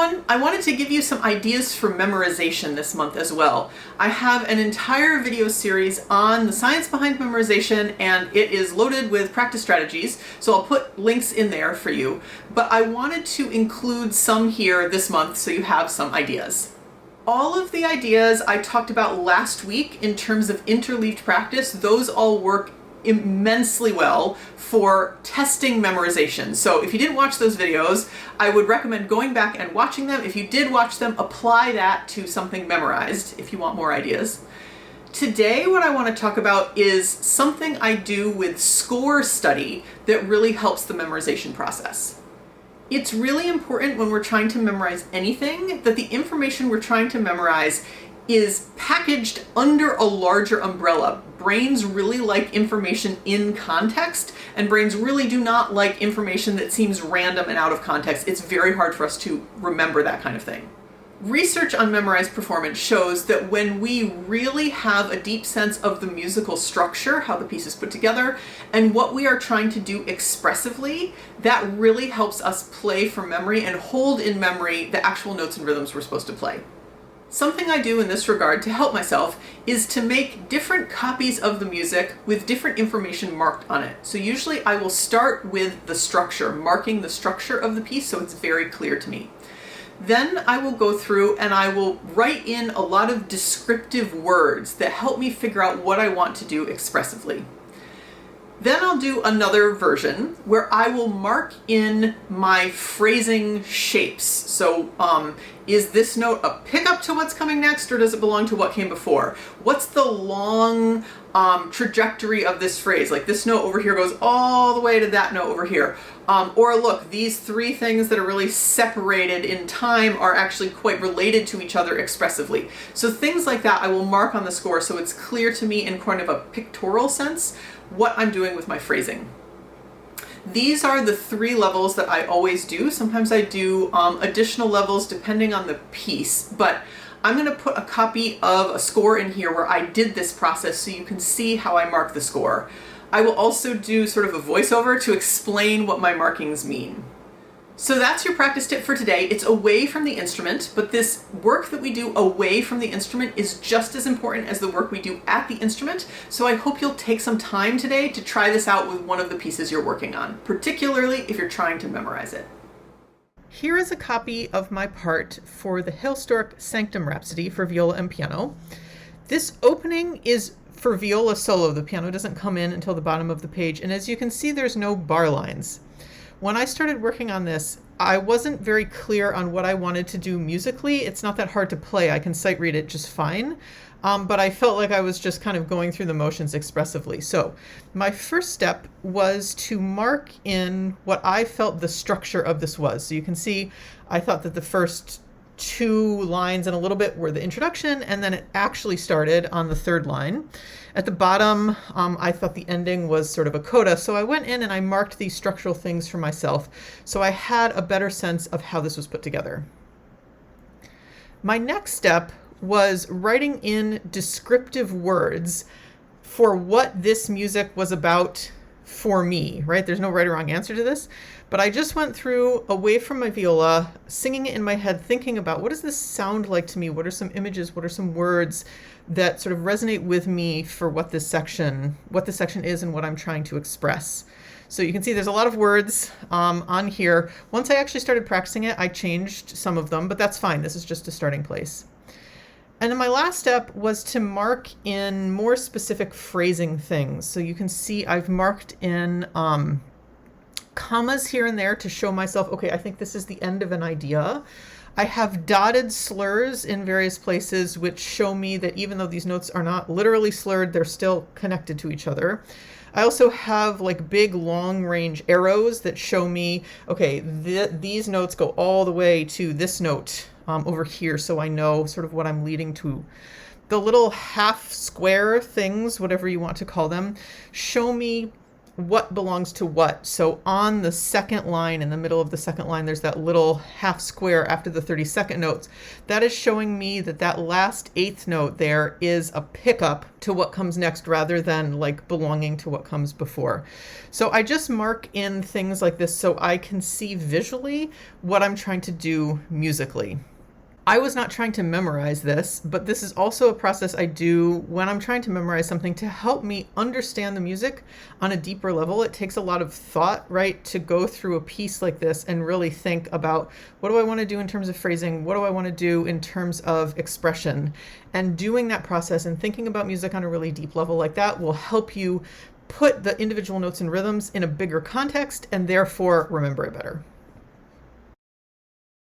everyone. I wanted to give you some ideas for memorization this month as well. I have an entire video series on the science behind memorization, and it is loaded with practice strategies, so I'll put links in there for you. But I wanted to include some here this month so you have some ideas. All of the ideas I talked about last week in terms of interleaved practice, those all work immensely well for testing memorization. So if you didn't watch those videos, I would recommend going back and watching them. If you did watch them, apply that to something memorized if you want more ideas. Today, what I want to talk about is something I do with score study that really helps the memorization process. It's really important when we're trying to memorize anything that the information we're trying to memorize is packaged under a larger umbrella. Brains really like information in context, and brains really do not like information that seems random and out of context. It's very hard for us to remember that kind of thing. Research on memorized performance shows that when we really have a deep sense of the musical structure, how the piece is put together, and what we are trying to do expressively, that really helps us play from memory and hold in memory the actual notes and rhythms we're supposed to play. Something I do in this regard to help myself is to make different copies of the music with different information marked on it. So usually I will start with the structure, marking the structure of the piece so it's very clear to me. Then I will go through and I will write in a lot of descriptive words that help me figure out what I want to do expressively. Then I'll do another version where I will mark in my phrasing shapes. So is this note a pickup to what's coming next, or does it belong to what came before? What's the long trajectory of this phrase? Like this note over here goes all the way to that note over here. Or look, these three things that are really separated in time are actually quite related to each other expressively. So things like that I will mark on the score so it's clear to me in kind of a pictorial sense what I'm doing with my phrasing. These are the three levels that I always do. Sometimes I do additional levels depending on the piece, but I'm going to put a copy of a score in here where I did this process so you can see how I mark the score. I will also do sort of a voiceover to explain what my markings mean. So that's your practice tip for today. It's away from the instrument, but this work that we do away from the instrument is just as important as the work we do at the instrument. So I hope you'll take some time today to try this out with one of the pieces you're working on, particularly if you're trying to memorize it. Here is a copy of my part for the Hailstork Sanctum Rhapsody for viola and piano. This opening is for viola solo. The piano doesn't come in until the bottom of the page, and as you can see, there's no bar lines. When I started working on this, I wasn't very clear on what I wanted to do musically. It's not that hard to play. I can sight read it just fine. But I felt like I was just kind of going through the motions expressively. So my first step was to mark in what I felt the structure of this was. So you can see I thought that the first two lines and a little bit were the introduction, and then it actually started on the third line. At the bottom, I thought the ending was sort of a coda, so I went in and I marked these structural things for myself, so I had a better sense of how this was put together. My next step was writing in descriptive words for what this music was about for me, right? There's no right or wrong answer to this, but I just went through away from my viola, singing it in my head, thinking about what does this sound like to me? What are some images? What are some words that sort of resonate with me for what this section is and what I'm trying to express? So you can see there's a lot of words on here. Once I actually started practicing it, I changed some of them, but that's fine. This is just a starting place. And then my last step was to mark in more specific phrasing things. So you can see I've marked in commas here and there to show myself, okay, I think this is the end of an idea. I have dotted slurs in various places which show me that even though these notes are not literally slurred, they're still connected to each other. I also have like big long range arrows that show me, okay, these notes go all the way to this note over here, so I know sort of what I'm leading to. The little half square things, whatever you want to call them, show me what belongs to what. So on the second line, in the middle of the second line, there's that little half square after the 32nd notes. That is showing me that that last eighth note there is a pickup to what comes next rather than like belonging to what comes before. So I just mark in things like this so I can see visually what I'm trying to do musically. I was not trying to memorize this, but this is also a process I do when I'm trying to memorize something to help me understand the music on a deeper level. It takes a lot of thought, right, to go through a piece like this and really think about what do I want to do in terms of phrasing? What do I want to do in terms of expression? And doing that process and thinking about music on a really deep level like that will help you put the individual notes and rhythms in a bigger context and therefore remember it better.